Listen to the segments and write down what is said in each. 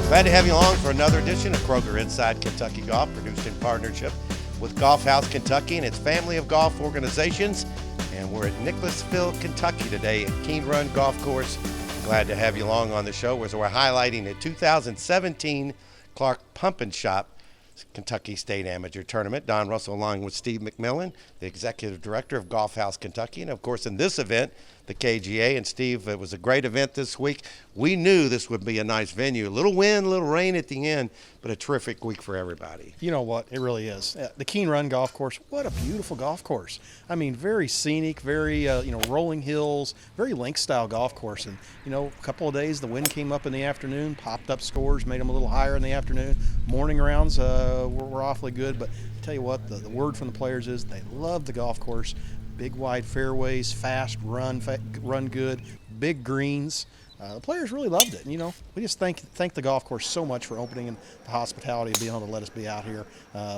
Glad to have you along for another edition of Kroger Inside Kentucky Golf, produced in partnership with Golf House Kentucky and its family of golf organizations. And we're at Nicholasville, Kentucky today at Keene Run Golf Course. Glad to have you along on the show as we're highlighting the 2017 Clark Pump and Shop Kentucky State Amateur Tournament. Don Russell along with Steve McMillan, the Executive Director of Golf House Kentucky. And, of course, in this event, the KGA. And, Steve, it was a great event this week. We knew this would be a nice venue. A little wind, a little rain at the end, but a terrific week for everybody. You know what? It really is. The Keene Run Golf Course, what a beautiful golf course. I mean, very scenic, very, rolling hills, very links-style golf course. And, a couple of days, the wind came up in the afternoon, popped up scores, made them a little higher in the afternoon. Morning rounds were awfully good. But I tell you what, the word from the players is they love the golf course. Big, wide fairways, fast, run good, big greens. The players really loved it. And, we just thank the golf course so much for opening and the hospitality of being able to let us be out here.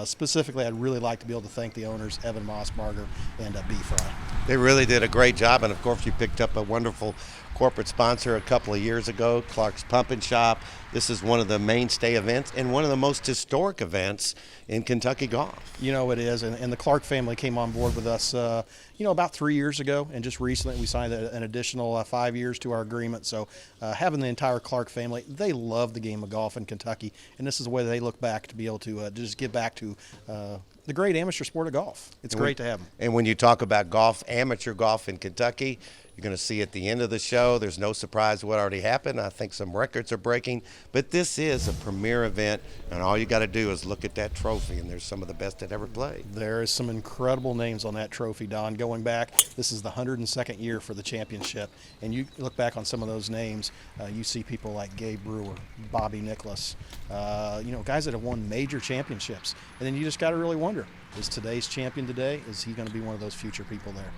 Specifically, I'd really like to be able to thank the owners, Evan Mossbarger and B. Fry. They really did a great job. And, of course, you picked up a wonderful corporate sponsor a couple of years ago, Clark's Pump and Shop. This is one of the mainstay events and one of the most historic events in Kentucky golf. It is. And the Clark family came on board with us, about 3 years ago. And just recently we signed an additional 5 years to our agreement. So having the entire Clark family, they love the game of golf in Kentucky. And this is the way they look back to be able to just give back to the great amateur sport of golf. It's great to have them. And when you talk about golf, amateur golf in Kentucky, you're going to see at the end of the show, there's no surprise what already happened. I think some records are breaking. But this is a premier event, and all you got to do is look at that trophy, and there's some of the best that ever played. There is some incredible names on that trophy, Don. Going back, this is the 102nd year for the championship. And you look back on some of those names, you see people like Gabe Brewer, Bobby Nicholas, guys that have won major championships. And then you just got to really wonder, is today's champion today, is he going to be one of those future people there?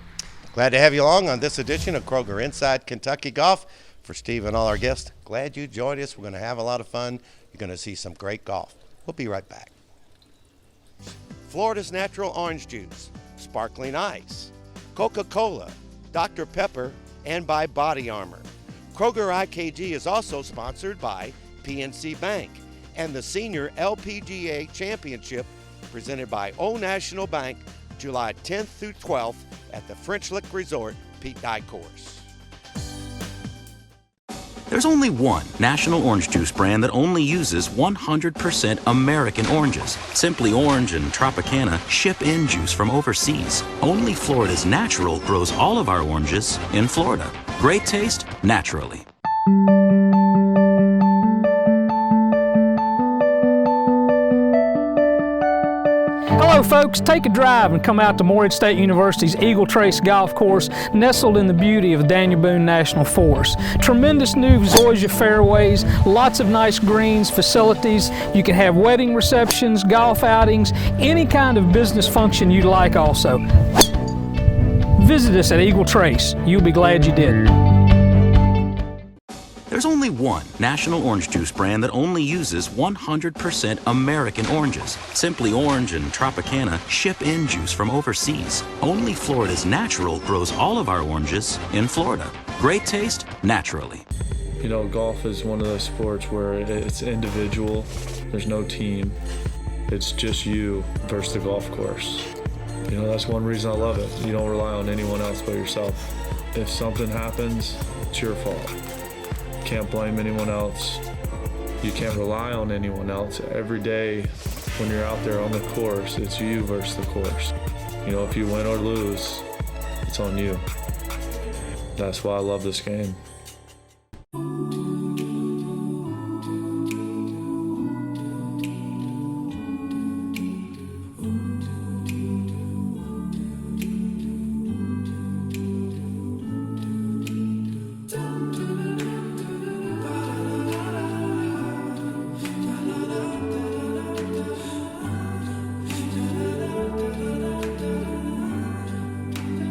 Glad to have you along on this edition of Kroger Inside Kentucky Golf. For Steve and all our guests, glad you joined us. We're going to have a lot of fun. You're going to see some great golf. We'll be right back. Florida's natural orange juice, sparkling ice, Coca-Cola, Dr. Pepper, and by Body Armor. Kroger IKG is also sponsored by PNC Bank and the Senior LPGA Championship presented by Old National Bank, July 10th through 12th at the French Lick Resort, Pete Dye Course. There's only one national orange juice brand that only uses 100% American oranges. Simply Orange and Tropicana ship in juice from overseas. Only Florida's Natural grows all of our oranges in Florida. Great taste, naturally. Hello folks, take a drive and come out to Morehead State University's Eagle Trace Golf Course, nestled in the beauty of Daniel Boone National Forest. Tremendous new zoysia fairways, lots of nice greens, facilities. You can have wedding receptions, golf outings, any kind of business function you'd like also. Visit us at Eagle Trace. You'll be glad you did. There's only one national orange juice brand that only uses 100% American oranges. Simply Orange and Tropicana ship in juice from overseas. Only Florida's Natural grows all of our oranges in Florida. Great taste, naturally. Golf is one of those sports where it's individual. There's no team. It's just you versus the golf course. That's one reason I love it. You don't rely on anyone else but yourself. If something happens, it's your fault. Can't blame anyone else. You can't rely on anyone else. Every day when you're out there on the course, it's you versus the course. If you win or lose, it's on you. That's why I love this game.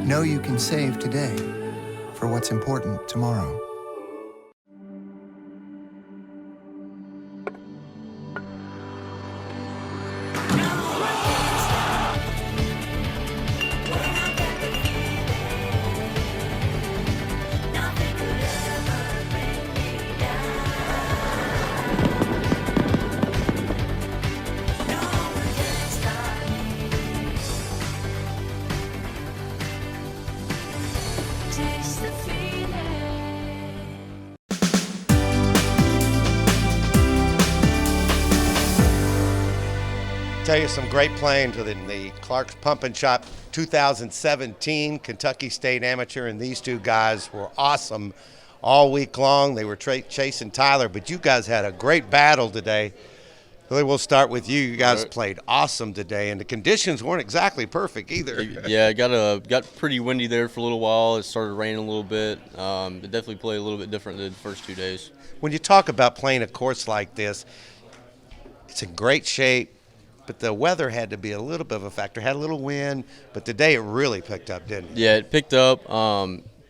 Know you can save today for what's important tomorrow. Tell you some great playing in the Clark's Pump and Shop 2017 Kentucky State Amateur, and these two guys were awesome all week long. They were chasing Tyler, but you guys had a great battle today. Billy, we'll start with you. You guys played awesome today, and the conditions weren't exactly perfect either. Yeah, it got pretty windy there for a little while. It started raining a little bit. It definitely played a little bit different than the first 2 days. When you talk about playing a course like this, it's in great shape, but the weather had to be a little bit of a factor. Had a little wind, but today it really picked up, didn't it? Yeah, it picked up.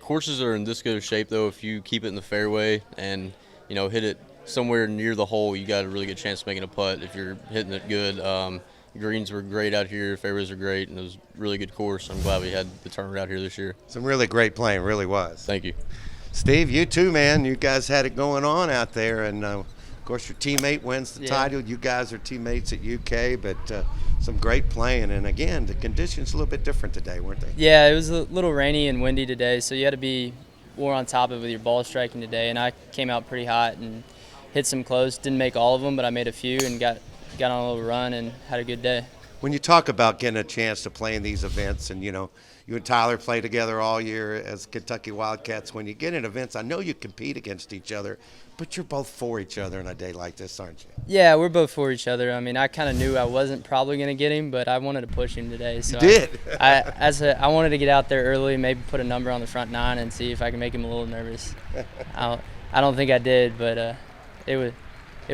Courses are in this good of shape, though. If you keep it in the fairway and, hit it somewhere near the hole, you got a really good chance of making a putt if you're hitting it good. Greens were great out here. Fairways are great, and it was a really good course. I'm glad we had the tournament out here this year. Some really great playing, really was. Thank you. Steve, you too, man. You guys had it going on out there, and of course your teammate wins the title. You guys are teammates at UK, but some great playing. And again, the conditions a little bit different today, weren't they? Yeah, it was a little rainy and windy today, so you had to be more on top of it with your ball striking today. And I came out pretty hot and hit some close. Didn't make all of them, but I made a few and got on a little run and had a good day. When you talk about getting a chance to play in these events, and you and Tyler play together all year as Kentucky Wildcats, when you get in events, I know you compete against each other, but you're both for each other in a day like this, aren't you? Yeah, we're both for each other. I mean, I kind of knew I wasn't probably going to get him, but I wanted to push him today. So you did. I wanted to get out there early, maybe put a number on the front nine and see if I can make him a little nervous. I don't think I did, but it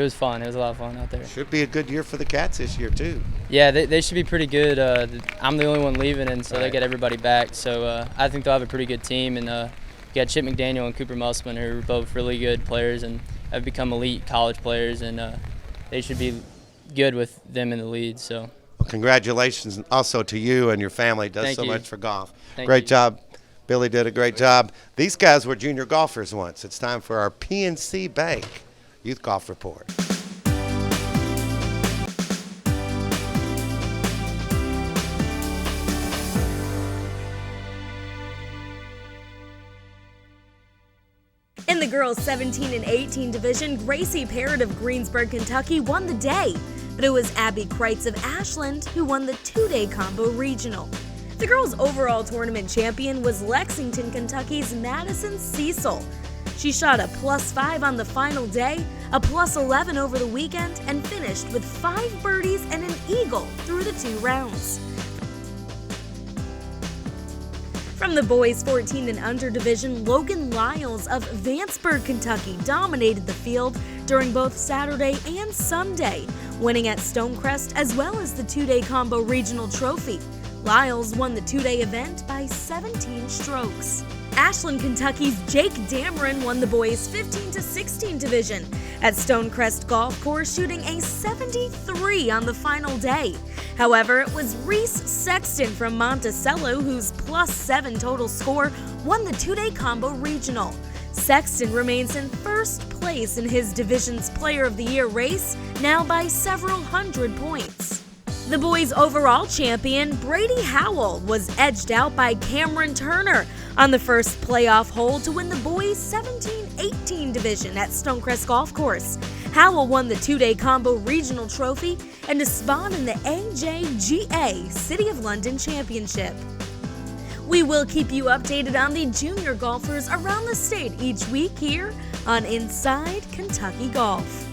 was fun. It was a lot of fun out there. Should be a good year for the Cats this year, too. Yeah, they should be pretty good. I'm the only one leaving, and so they get everybody back. So I think they'll have a pretty good team. And you got Chip McDaniel and Cooper Musselman, who are both really good players and have become elite college players, and they should be good with them in the lead. So, well, congratulations also to you and your family. Does so much for golf. Great job. Billy did a great job. These guys were junior golfers once. It's time for our PNC Bank Youth Golf Report. In the girls 17 and 18 division, Gracie Parrott of Greensburg, Kentucky won the day, but it was Abby Kreitz of Ashland who won the two-day combo regional. The girls' overall tournament champion was Lexington, Kentucky's Madison Cecil. She shot a +5 on the final day, a +11 over the weekend, and finished with 5 birdies and an eagle through the 2 rounds. From the boys 14 and under division, Logan Lyles of Vanceburg, Kentucky dominated the field during both Saturday and Sunday, winning at Stonecrest as well as the two-day combo regional trophy. Lyles won the two-day event by 17 strokes. Ashland, Kentucky's Jake Dameron won the boys 15 to 16 division at Stonecrest Golf Course, shooting a 73 on the final day. However, it was Reese Sexton from Monticello, whose +7 total score won the two-day combo regional. Sexton remains in first place in his division's Player of the Year race, now by several hundred points. The boys' overall champion, Brady Howell, was edged out by Cameron Turner on the first playoff hole to win the boys' 17-18 division at Stonecrest Golf Course. Howell won the two-day combo regional trophy and a spot in the AJGA City of London Championship. We will keep you updated on the junior golfers around the state each week here on Inside Kentucky Golf.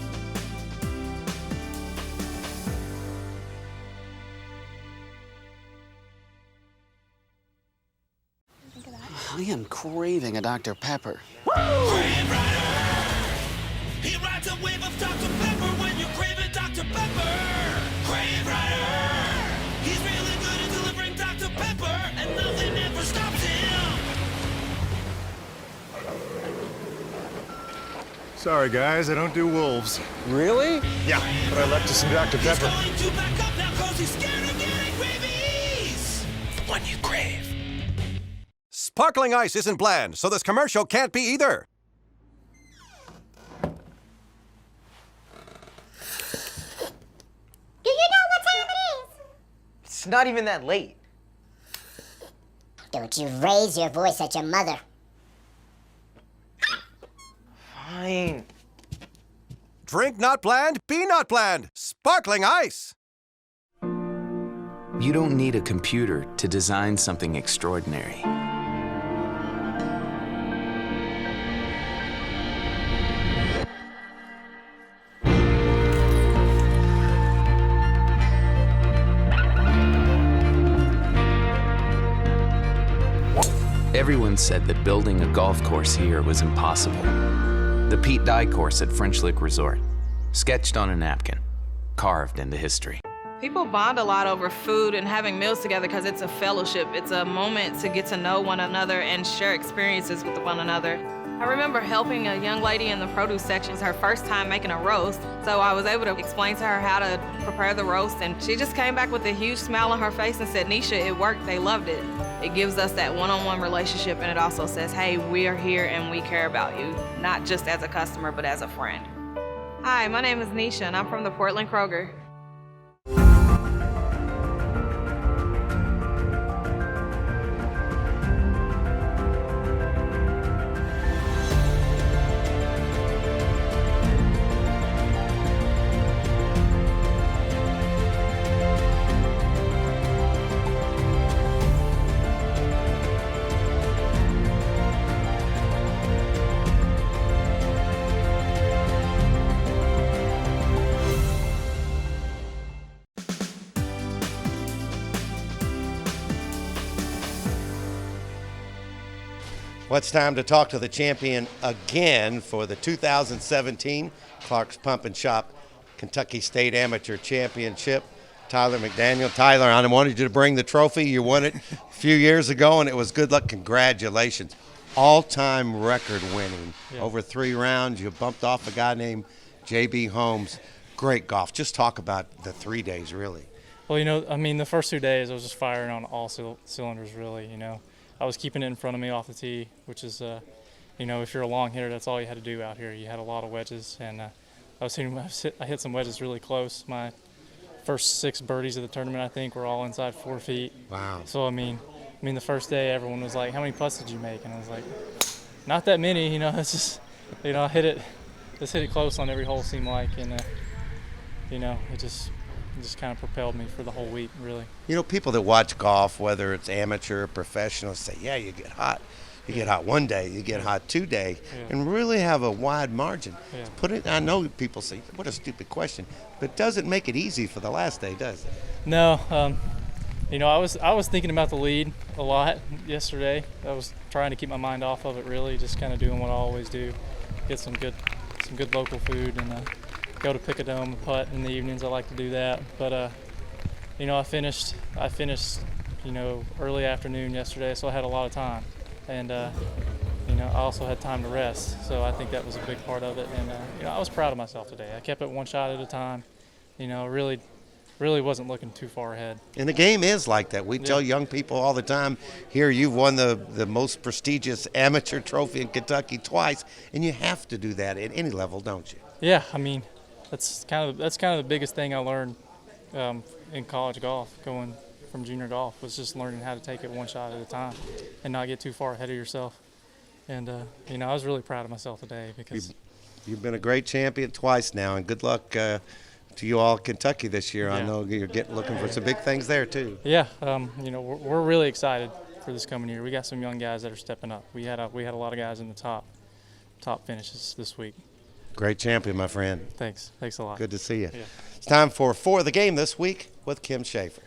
I am craving a Dr. Pepper. Crave Rider! He rides a wave of Dr. Pepper when you crave it, Dr. Pepper! Crave Rider! He's really good at delivering Dr. Pepper, and nothing ever stops him! Sorry, guys, I don't do wolves. Really? Yeah, but I left us some Dr. Pepper. He's going to back up now because he's scared of getting rabies! The one you crave. Sparkling ice isn't bland, so this commercial can't be either. Do you know what time it is? It's not even that late. Don't you raise your voice at your mother. Fine. Drink not bland, be not bland. Sparkling ice. You don't need a computer to design something extraordinary. Everyone said that building a golf course here was impossible. The Pete Dye course at French Lick Resort, sketched on a napkin, carved into history. People bond a lot over food and having meals together because it's a fellowship. It's a moment to get to know one another and share experiences with one another. I remember helping a young lady in the produce section. It's her first time making a roast, so I was able to explain to her how to prepare the roast, and she just came back with a huge smile on her face and said, Nisha, it worked, they loved it. It gives us that one-on-one relationship, and it also says, hey, we are here and we care about you, not just as a customer, but as a friend. Hi, my name is Nisha, and I'm from the Portland Kroger. Well, it's time to talk to the champion again for the 2017 Clark's Pump and Shop Kentucky State Amateur Championship. Tyler McDaniel. Tyler, I wanted you to bring the trophy. You won it a few years ago, and it was good luck. Congratulations. All-time record winning. Yeah. Over 3 rounds. You bumped off a guy named J.B. Holmes. Great golf. Just talk about the 3 days, really. Well, the first 2 days I was just firing on all cylinders, really, I was keeping it in front of me off the tee, which is, if you're a long hitter, that's all you had to do out here. You had a lot of wedges, and I hit some wedges really close. My first 6 birdies of the tournament, I think, were all inside 4 feet. Wow. So, the first day everyone was like, how many putts did you make? And I was like, not that many, it's just, I hit it close on every hole, seemed like, and, it just kind of propelled me for the whole week, really. People that watch golf, whether it's amateur or professional, say, yeah, you get hot. You get hot one day, you get hot 2 days, and really have a wide margin. Yeah. I know people say, what a stupid question, but it doesn't make it easy for the last day, does it? No. I was thinking about the lead a lot yesterday. I was trying to keep my mind off of it, really, just kind of doing what I always do, get some good local food, and go to Picadome and putt in the evenings. I like to do that, but I finished early afternoon yesterday, so I had a lot of time, and I also had time to rest, so I think that was a big part of it. And I was proud of myself today. I kept it one shot at a time. Really wasn't looking too far ahead. And the game is like that. We tell young people all the time, here you've won the most prestigious amateur trophy in Kentucky twice, and you have to do that at any level, don't you? Yeah, that's kind of the biggest thing I learned in college golf, going from junior golf, was just learning how to take it one shot at a time and not get too far ahead of yourself. And I was really proud of myself today because you've been a great champion twice now, and good luck to you all at Kentucky this year. Yeah. I know you're looking for some big things there too. Yeah, we're really excited for this coming year. We got some young guys that are stepping up. We had a lot of guys in the top finishes this week. Great champion, my friend. Thanks a lot. Good to see you. Yeah. It's time for the Game this week with Kim Schaefer.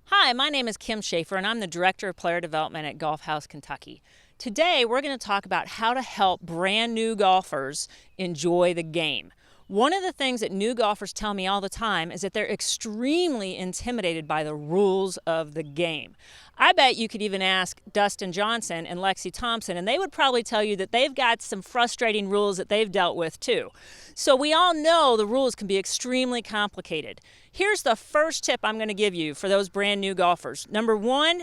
Hi, my name is Kim Schaefer, and I'm the Director of Player Development at Golf House Kentucky. Today, we're going to talk about how to help brand new golfers enjoy the game. One of the things that new golfers tell me all the time is that they're extremely intimidated by the rules of the game. I bet you could even ask Dustin Johnson and Lexi Thompson, and they would probably tell you that they've got some frustrating rules that they've dealt with too. So we all know the rules can be extremely complicated. Here's the first tip I'm going to give you for those brand new golfers. Number 1,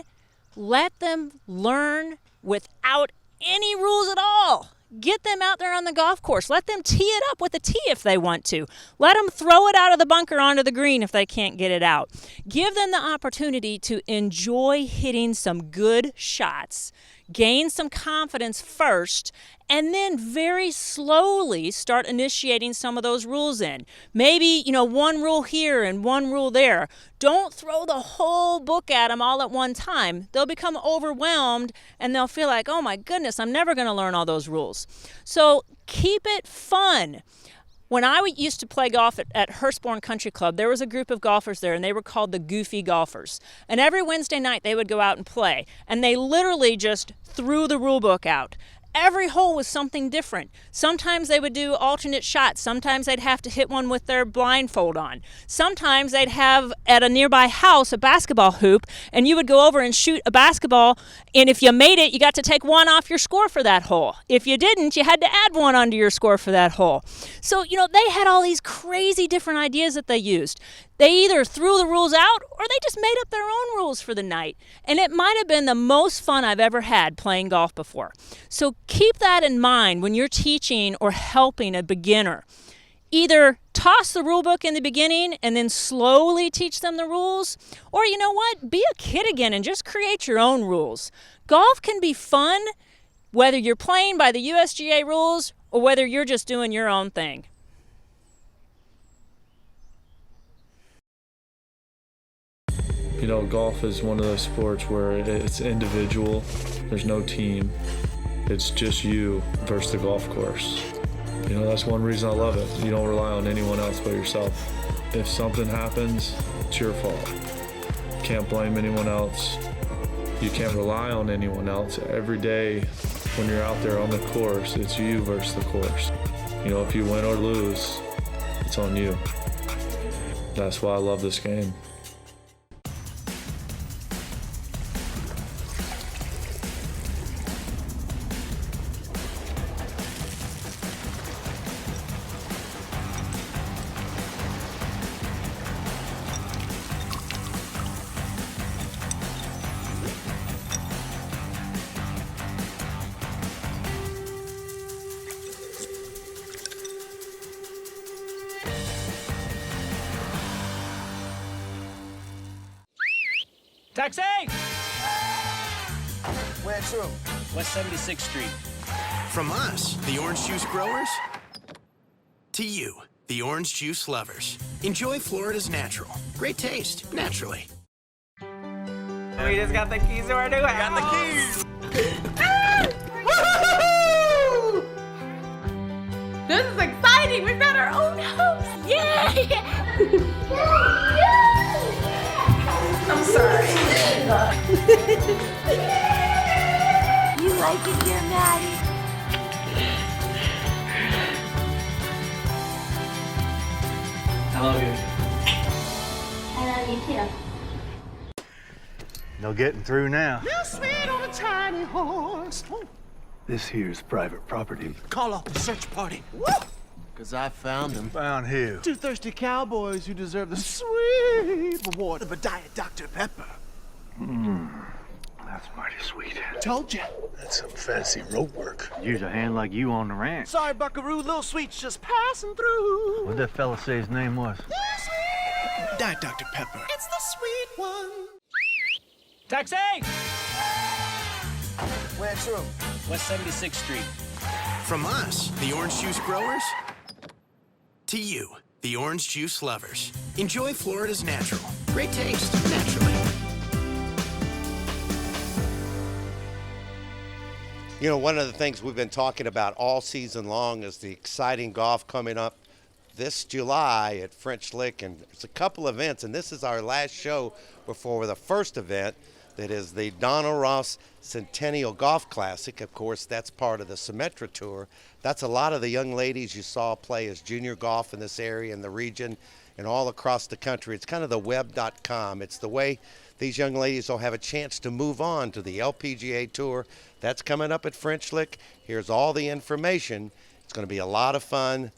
let them learn without any rules at all. Get them out there on the golf course. Let them tee it up with a tee if they want to. Let them throw it out of the bunker onto the green if they can't get it out. Give them the opportunity to enjoy hitting some good shots. gain some confidence first, and then very slowly start initiating some of those rules in. Maybe, one rule here and one rule there. Don't throw the whole book at them all at one time. They'll become overwhelmed and they'll feel like, oh my goodness, I'm never going to learn all those rules. So keep it fun. When I used to play golf at Hurstbourne Country Club, there was a group of golfers there, and they were called the Goofy Golfers. And every Wednesday night, they would go out and play, and they literally just threw the rule book out. Every hole was something different. Sometimes they would do alternate shots. Sometimes they'd have to hit one with their blindfold on. Sometimes they'd have at a nearby house a basketball hoop, and you would go over and shoot a basketball, and if you made it, you got to take one off your score for that hole. If you didn't, you had to add one onto your score for that hole. So, they had all these crazy different ideas that they used. They either threw the rules out or they just made up their own rules for the night. And it might have been the most fun I've ever had playing golf before. So keep that in mind when you're teaching or helping a beginner. Either toss the rule book in the beginning and then slowly teach them the rules, or you know what? Be a kid again and just create your own rules. Golf can be fun whether you're playing by the USGA rules or whether you're just doing your own thing. Golf is one of those sports where it's individual. There's no team. It's just you versus the golf course. That's one reason I love it. You don't rely on anyone else but yourself. If something happens, it's your fault. Can't blame anyone else. You can't rely on anyone else. Every day when you're out there on the course, it's you versus the course. If you win or lose, it's on you. That's why I love this game. Taxi! Where to? West 76th Street. From us, the orange juice growers, to you, the orange juice lovers. Enjoy Florida's natural. Great taste, naturally. We just got the keys to our new house. Got the keys! Woo-hoo! This is exciting. We've got our own house. Yeah! I'm sorry. You like it here, Maddie? I love you. I love you too. No getting through now. You sweet on a tiny horse. This here's private property. Call off the search party. Because I found him. Found who? Two thirsty cowboys who deserve the sweet reward of a Diet Dr. Pepper. That's mighty sweet. Told you. That's some fancy rope work. Use a hand like you on the ranch. Sorry, Buckaroo. Little Sweet's just passing through. What'd that fella say his name was? Diet Dr. Pepper. It's the sweet one. Taxi! Where to? West 76th Street. From us, the orange juice growers, to you, the orange juice lovers. Enjoy Florida's natural. Great taste, naturally. One of the things we've been talking about all season long is the exciting golf coming up this July at French Lick, and it's a couple events, and this is our last show before the first event, that is the Donald Ross Centennial Golf Classic. Of course, that's part of the Symetra Tour. That's a lot of the young ladies you saw play as junior golf in this area, in the region, and all across the country. It's kind of the web.com. It's the way these young ladies will have a chance to move on to the LPGA Tour. That's coming up at French Lick. Here's all the information. It's going to be a lot of fun.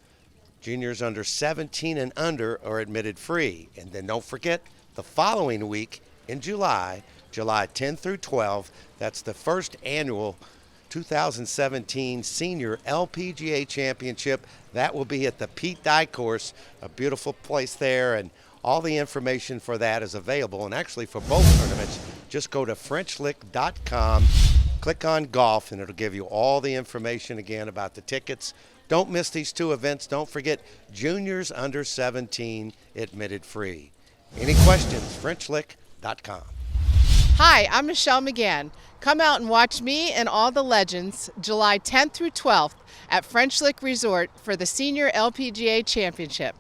Juniors under 17 and under are admitted free. And then don't forget, the following week in July 10 through 12, that's the first annual 2017 Senior LPGA Championship. That will be at the Pete Dye Course, a beautiful place there, and all the information for that is available. And actually for both tournaments, just go to FrenchLick.com, Click on golf, and it'll give you all the information again about the tickets. Don't miss these two events. Don't forget, juniors under 17 admitted free. Any questions? FrenchLick.com. Hi, I'm Michelle McGann. Come out and watch me and all the legends July 10th through 12th at French Lick Resort for the Senior LPGA Championship.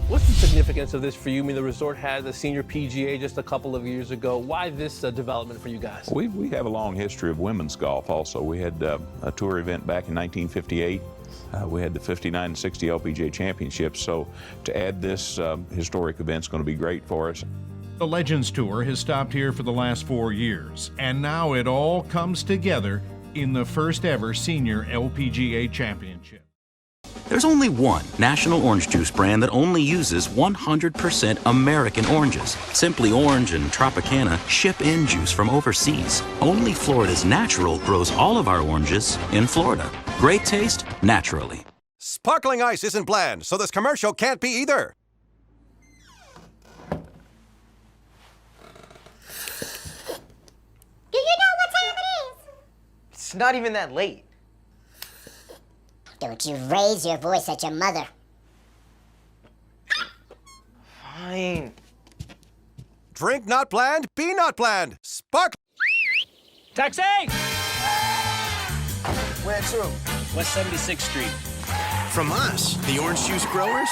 What's the significance of this for you? I mean, the resort had the Senior PGA just a couple of years ago. Why this development for you guys? We have a long history of women's golf also. We had a tour event back in 1958. We had the 59 and 60 LPGA championships. So to add this historic event is going to be great for us. The Legends Tour has stopped here for the last 4 years, and now it all comes together in the first ever Senior LPGA Championship. There's only one national orange juice brand that only uses 100% American oranges. Simply Orange and Tropicana ship in juice from overseas. Only Florida's Natural grows all of our oranges in Florida. Great taste, naturally. Sparkling ice isn't bland, so this commercial can't be either. Do you know what time it is? It's not even that late. Don't you raise your voice at your mother. Fine. Drink not bland, be not bland. Spark. Taxi! Where to? West 76th Street. From us, the orange juice growers,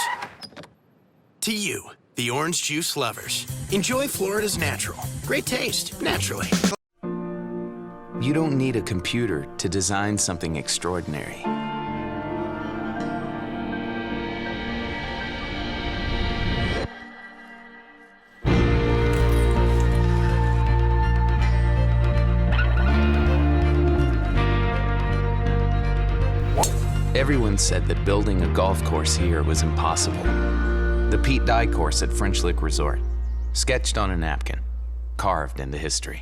to you, the orange juice lovers. Enjoy Florida's natural. Great taste, naturally. You don't need a computer to design something extraordinary. Everyone said that building a golf course here was impossible. The Pete Dye course at French Lick Resort, sketched on a napkin, carved into history.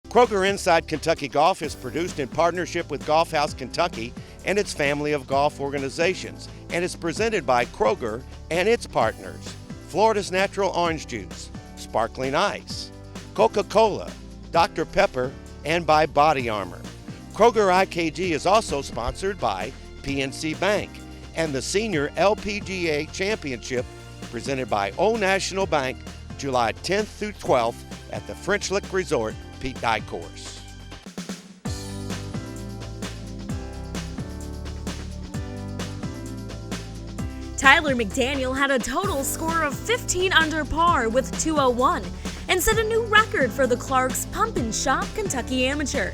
Kroger Inside Kentucky Golf is produced in partnership with Golf House Kentucky and its family of golf organizations, and is presented by Kroger and its partners: Florida's Natural Orange Juice, Sparkling Ice, Coca-Cola, Dr. Pepper, and by Body Armor. Kroger IKG is also sponsored by PNC Bank and the Senior LPGA Championship, presented by Old National Bank, July 10th through 12th at the French Lick Resort, Pete Dye course. Tyler McDaniel had a total score of 15 under par with 201 and set a new record for the Clark's Pump and Shop Kentucky Amateur.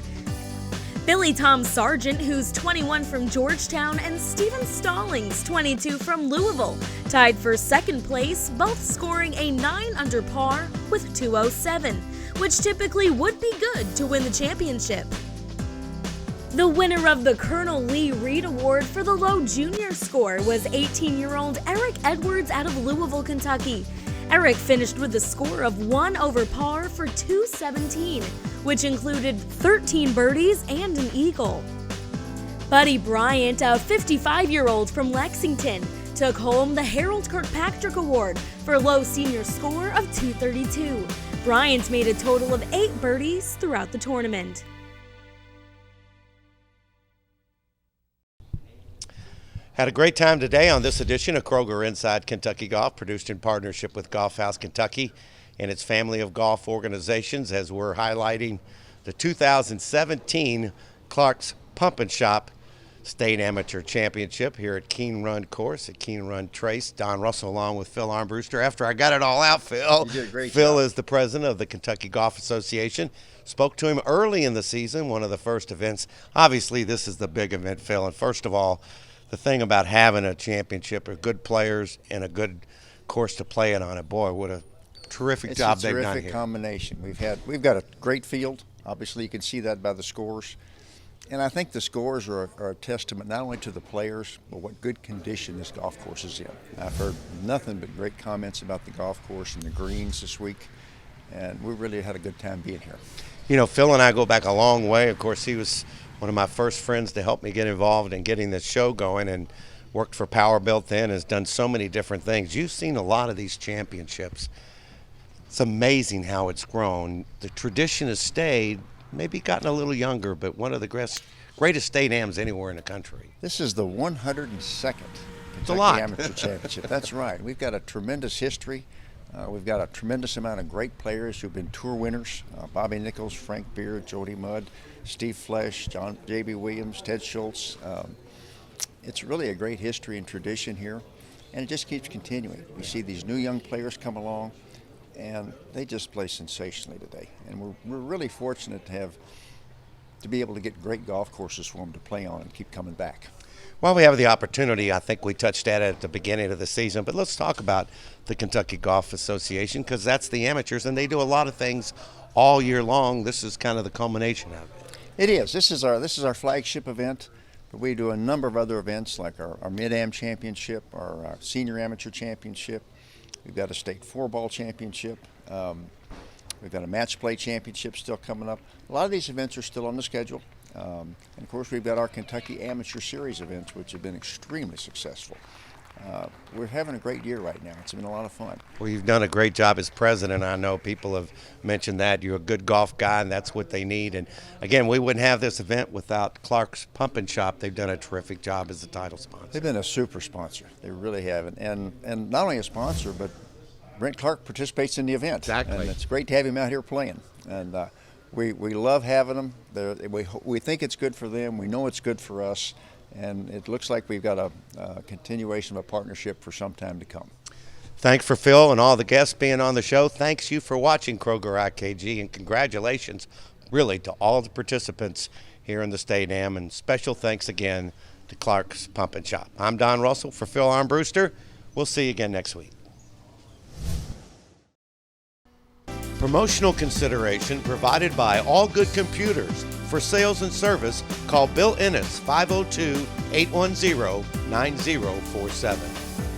Billy Tom Sargent, who's 21 from Georgetown, and Steven Stallings, 22 from Louisville, tied for second place, both scoring a 9 under par with 207, which typically would be good to win the championship. The winner of the Colonel Lee Reed Award for the low junior score was 18-year-old Eric Edwards out of Louisville, Kentucky. Eric finished with a score of 1 over par for 217, which included 13 birdies and an eagle. Buddy Bryant, a 55-year-old from Lexington, took home the Harold Kirkpatrick Award for low senior score of 232. Bryant made a total of 8 birdies throughout the tournament. Had a great time today on this edition of Kroger Inside Kentucky Golf, produced in partnership with Golf House Kentucky and its family of golf organizations as we're highlighting the 2017 Clark's Pump and Shop State Amateur Championship here at Keene Run Course at Keene Run Trace. Don Russell along with Phil Armbruster. After I got it all out, Phil. You did a great Phil job. is the president of the Kentucky Golf Association. Spoke to him early in the season, one of the first events. Obviously, this is the big event, Phil. And first of all, the thing about having a championship are good players and a good course to play it on it. Boy, what a terrific job they've done here. It's a terrific combination. We've got a great field. Obviously, you can see that by the scores. And I think the scores are a testament not only to the players, but what good condition this golf course is in. I've heard nothing but great comments about the golf course and the greens this week, and we really had a good time being here. You know, Phil and I go back a long way. Of course, he was one of my first friends to help me get involved in getting this show going, and worked for Power Built then, has done so many different things. You've seen a lot of these championships. It's amazing how it's grown. The tradition has stayed, maybe gotten a little younger, but one of the greatest state AMs anywhere in the country. This is the 102nd Kentucky lot. Amateur Championship. That's right. We've got a tremendous history. We've got a tremendous amount of great players who've been tour winners. Bobby Nichols, Frank Beard, Jody Mudd, Steve Flesh, John J.B. Williams, Ted Schultz. It's really a great history and tradition here, and it just keeps continuing. We see these new young players come along, and they just play sensationally today. And we're really fortunate to be able to get great golf courses for them to play on and keep coming back. Well, we have the opportunity. I think we touched at it at the beginning of the season, but let's talk about the Kentucky Golf Association, because that's the amateurs, and they do a lot of things all year long. This is kind of the culmination of it. It is. This is our flagship event, but we do a number of other events like our Mid-Am Championship, our Senior Amateur Championship. We've got a state four-ball championship. We've got a match play championship still coming up. A lot of these events are still on the schedule. And of course, we've got our Kentucky Amateur Series events, which have been extremely successful. We're having a great year right now. It's been a lot of fun. Well, you've done a great job as president. I know people have mentioned that. You're a good golf guy, and that's what they need. And again, we wouldn't have this event without Clark's Pump and Shop. They've done a terrific job as the title sponsor. They've been a super sponsor. They really have. And not only a sponsor, but Brent Clark participates in the event. Exactly. And it's great to have him out here playing. And we love having them. We think it's good for them. We know it's good for us. And it looks like we've got a continuation of a partnership for some time to come. Thanks for Phil and all the guests being on the show. Thanks you for watching Kroger IKG, and congratulations really to all the participants here in the State Am, and special thanks again to Clark's Pump and Shop. I'm Don Russell for Phil Armbruster. We'll see you again next week. Promotional consideration provided by All Good Computers. For sales and service, call Bill Ennis, 502-810-9047.